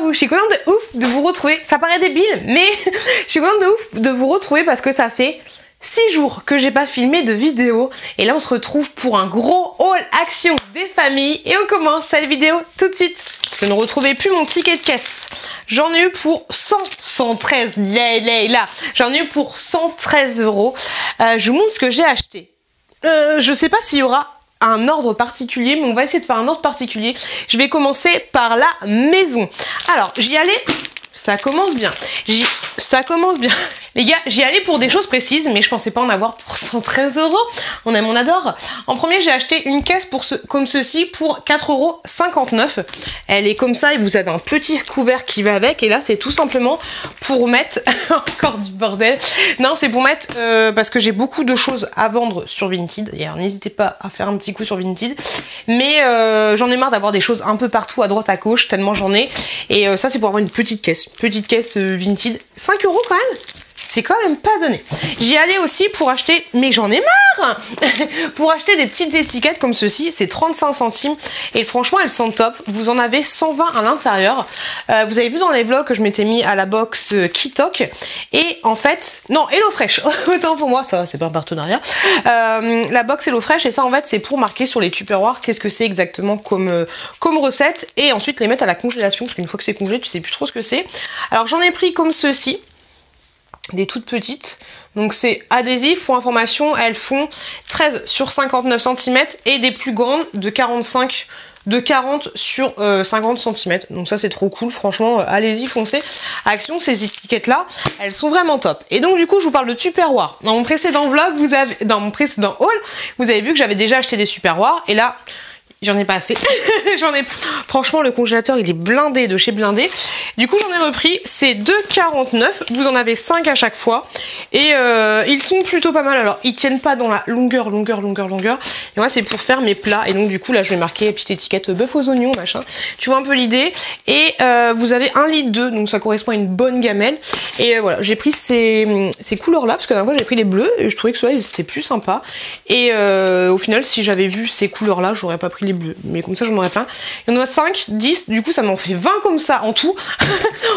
vous, je suis contente de ouf de vous retrouver. Ça paraît débile, mais je suis contente de ouf de vous retrouver parce que ça fait 6 jours que j'ai pas filmé de vidéo. Et là, on se retrouve pour un gros haul action des familles. Et on commence cette vidéo tout de suite. Je ne retrouvais plus mon ticket de caisse. J'en ai eu pour 113 là. J'en ai eu pour 113 euros. Je vous montre ce que j'ai acheté. Je sais pas s'il y aura un ordre particulier, mais on va essayer de faire un ordre particulier. Je vais commencer par la maison. Alors, j'y allais, ça commence bien. Les gars, j'y allais pour des choses précises, mais je pensais pas en avoir pour 113 euros. On aime, on adore. En premier, j'ai acheté une caisse comme ceci pour 4,59 €. Elle est comme ça et vous avez un petit couvert qui va avec. Et là, c'est tout simplement pour mettre... Encore du bordel. Non, c'est pour mettre... parce que j'ai beaucoup de choses à vendre sur Vinted. D'ailleurs, n'hésitez pas à faire un petit coup sur Vinted. Mais j'en ai marre d'avoir des choses un peu partout, à droite, à gauche, tellement j'en ai. Et ça, c'est pour avoir une petite caisse. Petite caisse Vinted. 5 € quand même. C'est quand même pas donné. J'y allais aussi pour acheter, mais j'en ai marre pour acheter des petites étiquettes comme ceci, c'est 35 centimes et franchement elles sont top. Vous en avez 120 à l'intérieur. Vous avez vu dans les vlogs que je m'étais mis à la box Kitok et en fait, non, HelloFresh, autant pour moi, ça c'est pas un partenariat. La box HelloFresh et ça en fait c'est pour marquer sur les tupperwares qu'est-ce que c'est exactement comme recette et ensuite les mettre à la congélation parce qu'une fois que c'est congelé tu sais plus trop ce que c'est. Alors j'en ai pris comme ceci. Des toutes petites, donc c'est adhésif. Pour information, elles font 13 sur 59 cm et des plus grandes de 40 sur 50 cm. Donc ça c'est trop cool, franchement, allez-y, foncez. Action, ces étiquettes là, elles sont vraiment top. Et donc du coup, je vous parle de Tupperware. Dans mon précédent vlog, dans mon précédent haul, vous avez vu que j'avais déjà acheté des Tupperware et là, j'en ai pas assez. Franchement, le congélateur, il est blindé de chez blindé. Du coup, j'en ai repris. C'est 2,49. Vous en avez 5 à chaque fois. Et ils sont plutôt pas mal. Alors, ils tiennent pas dans la longueur. Et moi, c'est pour faire mes plats. Et donc, du coup, là, je vais marquer la petite étiquette bœuf aux oignons, machin. Tu vois un peu l'idée. Et vous avez 1,2 litre. Donc, ça correspond à une bonne gamelle. Et voilà, j'ai pris ces couleurs-là. Parce que la dernière fois, j'ai pris les bleus. Et je trouvais que ceux-là, ils étaient plus sympas. Et au final, si j'avais vu ces couleurs-là, j'aurais pas pris les bleus, mais comme ça j'en aurais plein. Il y en a 5, 10, du coup ça m'en fait 20 comme ça en tout.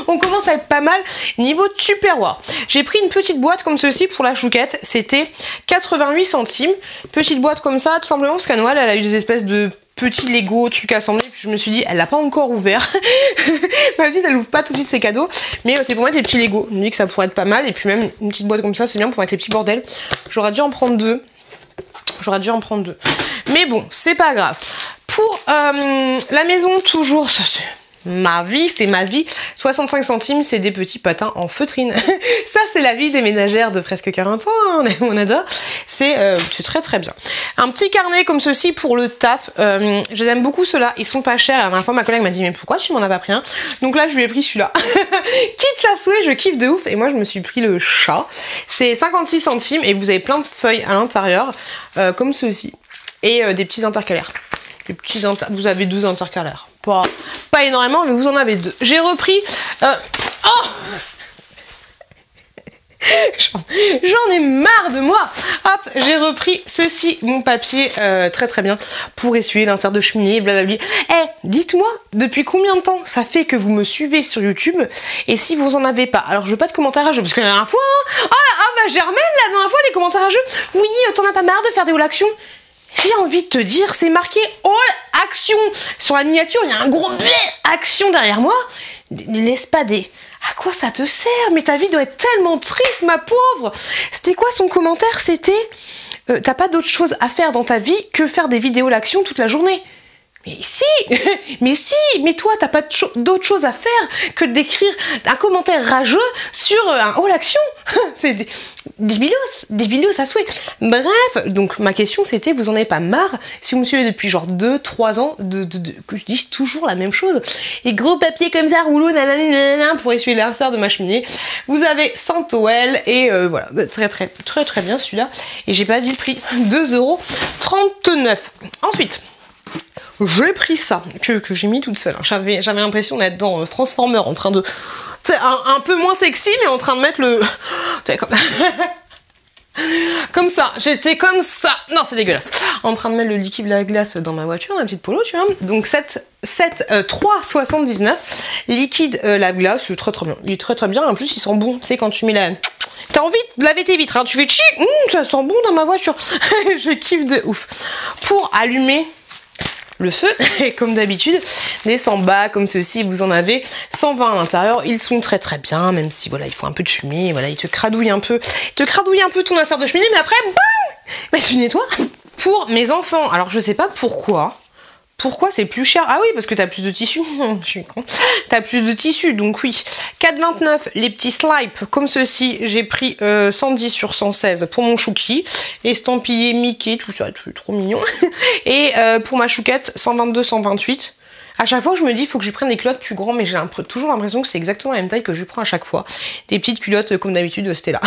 On commence à être pas mal niveau Tupperware. J'ai pris une petite boîte comme ceci pour la chouquette, c'était 88 centimes. Petite boîte comme ça, tout simplement parce qu'à Noël elle a eu des espèces de petits Lego, trucs assemblés, puis je me suis dit elle l'a pas encore ouvert. Ma petite elle ouvre pas tout de suite ses cadeaux, mais c'est pour mettre les petits Lego. Je me dis que ça pourrait être pas mal, et puis même une petite boîte comme ça c'est bien pour mettre les petits bordels. J'aurais dû en prendre deux. Mais bon, c'est pas grave. Pour la maison, toujours, ça c'est ma vie, 65 centimes, c'est des petits patins en feutrine. Ça, c'est la vie des ménagères de presque 40 ans, hein, on adore. C'est très très bien. Un petit carnet comme ceci pour le taf. Je les aime beaucoup ceux-là, ils sont pas chers. La dernière fois, ma collègue m'a dit, mais pourquoi tu m'en as pas pris un? Donc là, je lui ai pris celui-là. Kitsch à souhait, je kiffe de ouf. Et moi, je me suis pris le chat. C'est 56 centimes et vous avez plein de feuilles à l'intérieur, comme ceci. Et des petits intercalaires. Vous avez 12 intercalaires. Pas énormément, mais vous en avez 2. J'ai repris... J'en ai marre de moi. Hop, j'ai repris ceci, mon papier, très très bien, pour essuyer l'insert de cheminée, blablabla. Dites-moi, depuis combien de temps ça fait que vous me suivez sur YouTube? Et si vous en avez pas, alors je veux pas de commentaires à jeu, parce que la dernière fois, Germaine, la dernière fois, les commentaires à jeu, oui, t'en as pas marre de faire des haul action? J'ai envie de te dire, c'est marqué All Action. Sur la miniature, il y a un gros action derrière moi. Ne laisse pas des... À quoi ça te sert? Mais ta vie doit être tellement triste, ma pauvre. C'était quoi son commentaire? C'était t'as pas d'autre chose à faire dans ta vie que faire des vidéos l'action toute la journée. Mais mais toi, t'as pas d'autre chose à faire que d'écrire un commentaire rageux sur un haul action. C'est débilos à souhait. Bref, donc ma question c'était, vous en avez pas marre, si vous me suivez depuis genre 2-3 ans, que je dise toujours la même chose, et gros papier comme ça, rouleau, nanana, pour essuyer l'insert de ma cheminée, vous avez 100 towels, et voilà, très bien celui-là, et j'ai pas dit le prix, 2,39 €. Ensuite, j'ai pris ça, que j'ai mis toute seule. J'avais l'impression d'être dans Transformer, en train de... un peu moins sexy, mais en train de mettre le... Comme ça, j'étais comme ça. Non, c'est dégueulasse. En train de mettre le liquide de la glace dans ma voiture, ma petite polo, tu vois. Donc 3,79. Liquide la glace, c'est très très bien. Il est très très bien. En plus, il sent bon. Tu sais, quand tu mets la... T'as envie de laver tes vitres, hein. Tu fais chic, ça sent bon dans ma voiture. Je kiffe de ouf. Pour allumer le feu, et comme d'habitude, des sambas comme ceux-ci, vous en avez 120 à l'intérieur. Ils sont très très bien, même si voilà, il faut un peu de fumée, voilà, ils te cradouillent un peu, ton insert de cheminée, mais après, bam, tu nettoies. Pour mes enfants, alors je sais pas pourquoi c'est plus cher? Ah oui, parce que t'as plus de tissu. Je suis con. T'as plus de tissu, donc oui. 4,29, les petits slimes comme ceci. J'ai pris 110 sur 116 pour mon chouki. Estampillé Mickey, tout ça, c'est trop mignon. Et pour ma chouquette, 122, 128. À chaque fois, je me dis, il faut que je prenne des culottes plus grands, mais j'ai toujours l'impression que c'est exactement la même taille que je prends à chaque fois. Des petites culottes, comme d'habitude, Stella.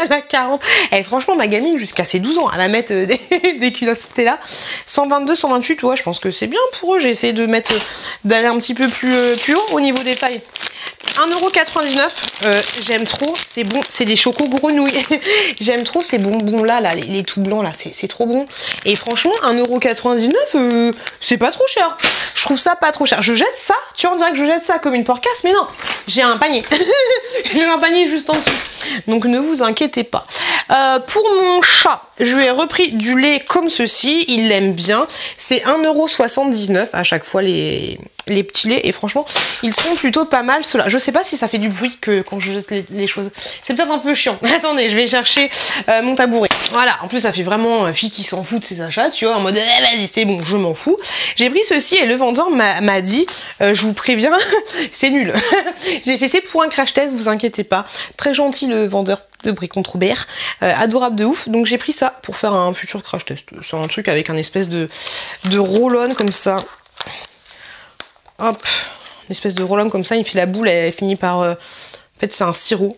Elle a 40. Et franchement, ma gamine, jusqu'à ses 12 ans, elle va mettre des culottes Stella. 122, 128, ouais, je pense que c'est bien pour eux. J'ai essayé d'aller un petit peu plus haut au niveau des tailles. 1,99€, j'aime trop, c'est bon, c'est des chocos grenouilles. J'aime trop ces bonbons là, les tout blancs là, c'est trop bon. Et franchement, 1,99€, c'est pas trop cher. Je trouve ça pas trop cher. Je jette ça, tu vois, on dirait que je jette ça comme une porcasse, mais non, j'ai un panier. J'ai un panier juste en dessous. Donc ne vous inquiétez pas. Pour mon chat, je lui ai repris du lait comme ceci, il l'aime bien. C'est 1,79€ à chaque fois les petits laits, et franchement ils sont plutôt pas mal ceux-là. Je sais pas si ça fait du bruit que quand je jette les choses, c'est peut-être un peu chiant. Attendez, je vais chercher mon tabouret. Voilà, en plus ça fait vraiment fille qui s'en fout de ses achats, tu vois, en mode vas-y c'est bon, je m'en fous. J'ai pris ceci et le vendeur m'a dit je vous préviens, c'est nul. J'ai fait c'est pour un crash test, vous inquiétez pas. Très gentil le vendeur de Bricon Troubert, adorable de ouf. Donc j'ai pris ça pour faire un futur crash test. C'est un truc avec un espèce de roll-on comme ça. Hop, une espèce de roll-on comme ça, il fait la boule, elle finit par... En fait, c'est un sirop.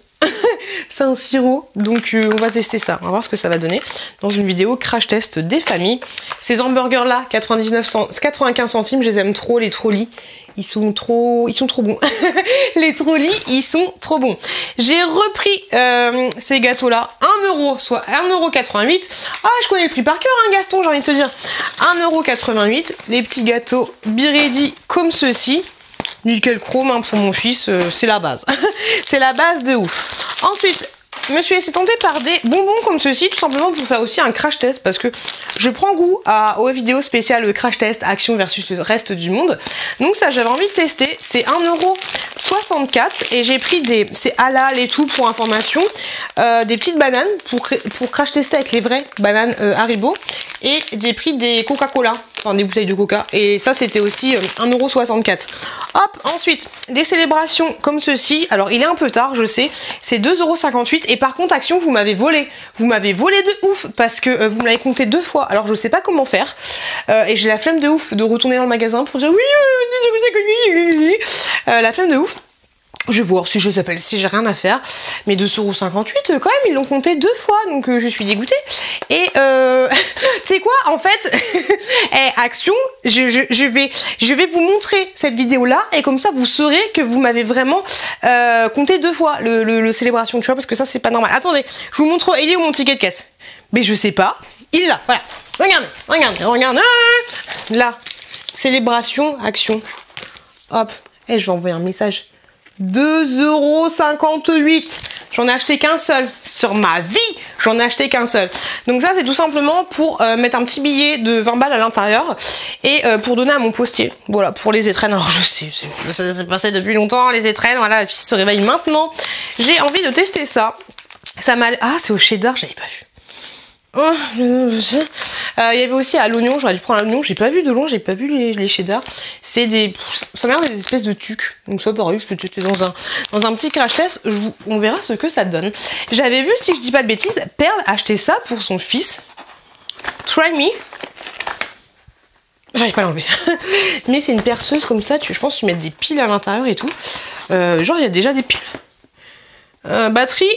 C'est un sirop, donc on va tester ça. On va voir ce que ça va donner dans une vidéo crash test des familles. Ces hamburgers là, 95 centimes, je les aime trop, les trollis. Ils sont trop bons. Les trollis, ils sont trop bons. J'ai repris ces gâteaux là, 1€, soit 1,88€. Ah, je connais le prix par cœur, hein, Gaston, j'ai envie de te dire. 1,88€. Les petits gâteaux Biredi comme ceci. Nickel chrome, hein, pour mon fils, c'est la base. C'est la base de ouf. Ensuite, je me suis laissé tenter par des bonbons comme ceci, tout simplement pour faire aussi un crash test, parce que je prends goût aux vidéos spéciales crash test, action versus le reste du monde. Donc ça, j'avais envie de tester. C'est 1,64€ et j'ai pris c'est halal et tout pour information, des petites bananes pour crash tester avec les vraies bananes Haribo, et j'ai pris des Coca-Cola, enfin des bouteilles de Coca, et ça c'était aussi 1,64€. Hop, ensuite des célébrations comme ceci. Alors il est un peu tard, je sais, c'est 2,58€. Et par contre, Action, vous m'avez volé de ouf, parce que vous me l'avez compté 2 fois. Alors je sais pas comment faire, et j'ai la flemme de ouf de retourner dans le magasin pour dire oui, la flemme de ouf. Je vais voir si je les appelle, si j'ai rien à faire. Mais 2,58€, quand même, ils l'ont compté 2 fois, donc je suis dégoûtée. Et tu sais quoi, en fait, Action, je vais vous montrer cette vidéo-là, et comme ça, vous saurez que vous m'avez vraiment compté 2 fois le célébration, tu vois, parce que ça, c'est pas normal. Attendez, je vous montre, il est où mon ticket de caisse? Mais je sais pas, il est là, voilà. Regardez. Là, célébration, Action. Hop, et je vais envoyer un message. 2,58€. J'en ai acheté qu'un seul. Sur ma vie, j'en ai acheté qu'un seul. Donc ça, c'est tout simplement pour mettre un petit billet de 20 balles à l'intérieur, et pour donner à mon postier. Voilà, pour les étrennes. Alors je sais, c'est passé depuis longtemps, les étrennes. Voilà, la fille se réveille maintenant. J'ai envie de tester ça. Ça m'a... Ah, c'est au cheddar, j'avais pas vu. Il y avait aussi à l'oignon, j'aurais dû prendre l'oignon, j'ai pas vu de long, j'ai pas vu les cheddar. C'est ça m'a l'air des espèces de tucs. Donc ça pareil, je peux tester dans un petit crash test, on verra ce que ça donne. J'avais vu, si je dis pas de bêtises, Perle acheter ça pour son fils. Try me. J'arrive pas à l'enlever. Mais c'est une perceuse comme ça, je pense que tu mets des piles à l'intérieur et tout. Genre il y a déjà des piles. Batterie,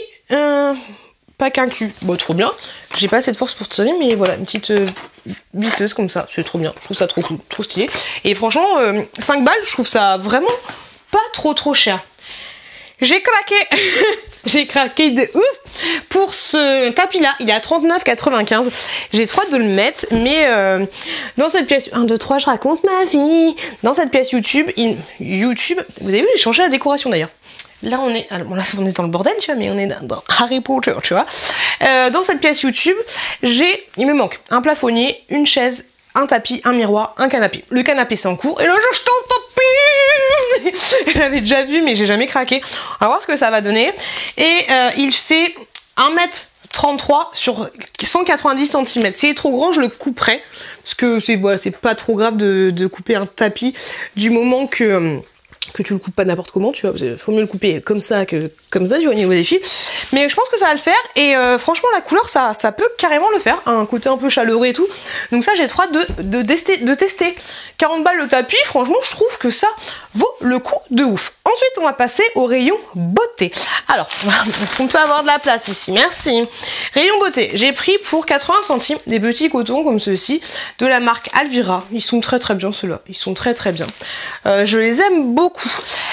pas qu'inclus. Bon, trop bien. J'ai pas assez de force pour tirer, mais voilà, une petite visseuse comme ça. C'est trop bien. Je trouve ça trop cool, trop stylé. Et franchement, 5 balles, je trouve ça vraiment pas trop cher. J'ai craqué. J'ai craqué de ouf pour ce tapis là, il est à 39,95. J'ai trop hâte de le mettre, mais dans cette pièce 1, 2, 3, je raconte ma vie. Dans cette pièce YouTube, vous avez vu, j'ai changé la décoration d'ailleurs. Là on est, alors, bon, là on est dans le bordel, tu vois, mais on est dans Harry Potter, tu vois. Dans cette pièce YouTube, il me manque un plafonnier, une chaise, un tapis, un miroir, un canapé. Le canapé c'est en cours, et là je t'en tapis. Je l'avais déjà vu, mais j'ai jamais craqué. On va voir ce que ça va donner. Et il fait 1m33 sur 190 cm. C'est trop grand, je le couperai. Parce que c'est voilà, c'est pas trop grave de couper un tapis du moment que tu le coupes pas n'importe comment, tu vois, il faut mieux le couper comme ça que comme ça, tu vois, au niveau des fils. Mais je pense que ça va le faire, et franchement la couleur ça peut carrément le faire, un côté un peu chaleureux et tout. Donc ça j'ai trop hâte de tester. 40 balles le tapis, franchement je trouve que ça vaut le coup de ouf. Ensuite on va passer au rayon beauté. Alors, est-ce qu'on peut avoir de la place ici? Merci. Rayon beauté, j'ai pris pour 80 centimes des petits cotons comme ceux-ci, de la marque Alvira. Ils sont très très bien ceux-là, ils sont très très bien. Je les aime beaucoup.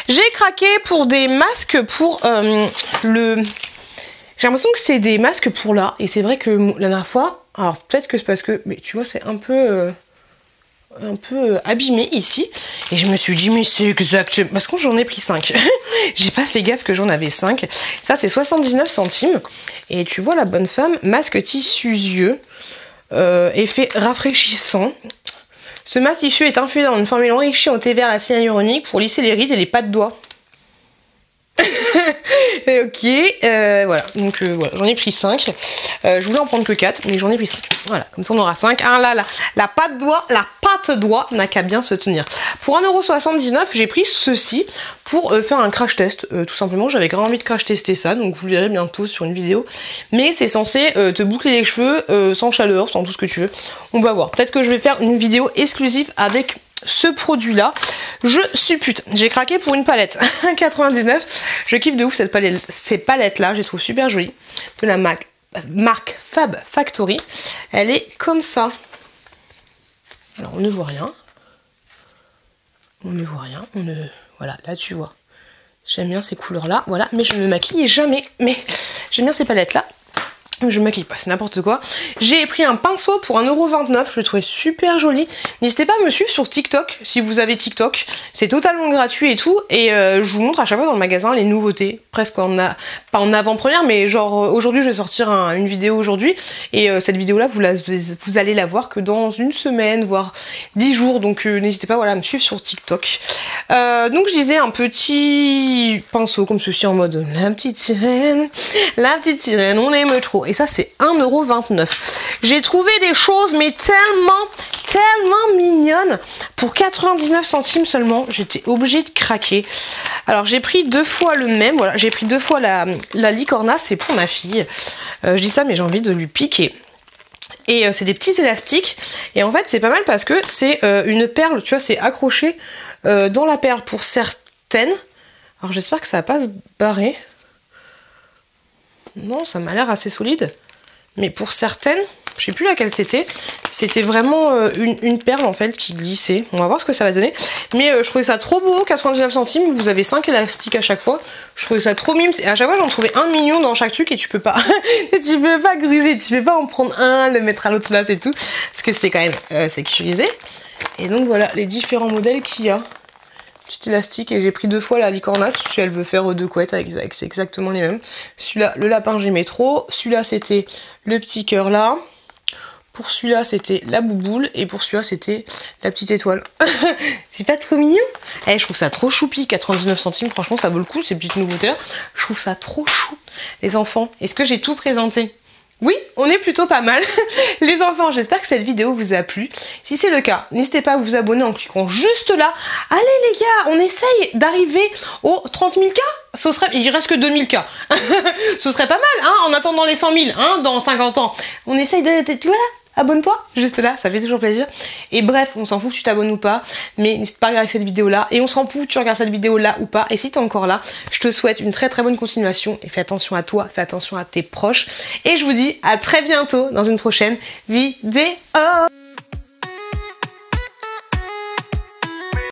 J'ai craqué pour des masques pour j'ai l'impression que c'est des masques pour là, et c'est vrai que la dernière fois, alors peut-être que c'est parce que, mais tu vois c'est un peu abîmé ici, et je me suis dit mais c'est exact, parce que j'en ai pris 5. J'ai pas fait gaffe que j'en avais 5. Ça c'est 79 centimes, et tu vois la bonne femme, masque tissu yeux, effet rafraîchissant. Ce masque tissu est infusé dans une formule enrichie en thé vert à cyanuronique pour lisser les rides et les pas de doigts. Ok, voilà, donc voilà, j'en ai pris 5. Je voulais en prendre que 4, mais j'en ai pris 5. Voilà, comme ça on aura 5. Ah là là, la pâte doigt n'a qu'à bien se tenir. Pour 1,79 €, j'ai pris ceci pour faire un crash test. Tout simplement, j'avais grave envie de crash tester ça, donc vous le verrez bientôt sur une vidéo. Mais c'est censé te boucler les cheveux sans chaleur, sans tout ce que tu veux. On va voir. Peut-être que je vais faire une vidéo exclusive avec ce produit là, je suppute. J'ai craqué pour une palette 1,99 €. Je kiffe de ouf ces palettes là, je les trouve super jolies, de la marque Fab Factory. Elle est comme ça, alors on ne voit rien, voilà, là tu vois, j'aime bien ces couleurs là, voilà, mais je ne me maquille jamais, mais j'aime bien ces palettes là. Je me maquille pas, c'est n'importe quoi. J'ai pris un pinceau pour 1,29 €, je le trouvais super joli. N'hésitez pas à me suivre sur TikTok, si vous avez TikTok. C'est totalement gratuit et tout. Et je vous montre à chaque fois dans le magasin les nouveautés. Presque pas en avant-première, mais genre aujourd'hui je vais sortir une vidéo aujourd'hui. Et cette vidéo-là, vous allez la voir que dans une semaine, voire 10 jours. Donc n'hésitez pas, voilà, à me suivre sur TikTok. Donc je disais un petit pinceau comme ceci en mode la petite sirène, on aime trop. Et ça c'est 1,29 €. J'ai trouvé des choses mais tellement mignonnes pour 99 centimes seulement. J'étais obligée de craquer. Alors j'ai pris 2 fois le même, voilà, j'ai pris 2 fois la licorna, c'est pour ma fille. Je dis ça mais j'ai envie de lui piquer. Et c'est des petits élastiques. Et en fait c'est pas mal parce que c'est une perle, tu vois, c'est accroché dans la perle pour certaines. Alors j'espère que ça va pas se barrer. Non, ça m'a l'air assez solide. Mais pour certaines, je sais plus laquelle c'était vraiment une perle en fait qui glissait. On va voir ce que ça va donner. Mais je trouvais ça trop beau, 99 centimes, vous avez 5 élastiques à chaque fois. Je trouvais ça trop mimes. Et à chaque fois j'en trouvais un mignon dans chaque truc et tu peux pas gruger, tu peux pas en prendre un, le mettre à l'autre place et tout. Parce que c'est quand même sécurisé. Et donc voilà les différents modèles qu'il y a. Petit élastique, et j'ai pris 2 fois la licorna si elle veut faire 2 couettes avec c'est exactement les mêmes. Celui-là, le lapin j'aimais trop. Celui-là c'était le petit cœur là. Pour celui-là c'était la bouboule, et pour celui-là c'était la petite étoile. C'est pas trop mignon? Je trouve ça trop choupi, 99 centimes, franchement ça vaut le coup ces petites nouveautés là. Je trouve ça trop chou. Les enfants, est-ce que j'ai tout présenté? Oui, on est plutôt pas mal. Les enfants, j'espère que cette vidéo vous a plu. Si c'est le cas, n'hésitez pas à vous abonner en cliquant juste là. Allez les gars, on essaye d'arriver aux 30 000 K. Il reste que 2000 K. Ce serait pas mal, hein, en attendant les 100 000, hein, dans 50 ans. On essaye de... Voilà, abonne-toi, juste là, ça fait toujours plaisir. Et bref, on s'en fout que tu t'abonnes ou pas, mais n'hésite pas à regarder cette vidéo là, et on s'en fout que tu regardes cette vidéo là ou pas. Et si t'es encore là, je te souhaite une très bonne continuation, et fais attention à toi, fais attention à tes proches, et je vous dis à très bientôt dans une prochaine vidéo.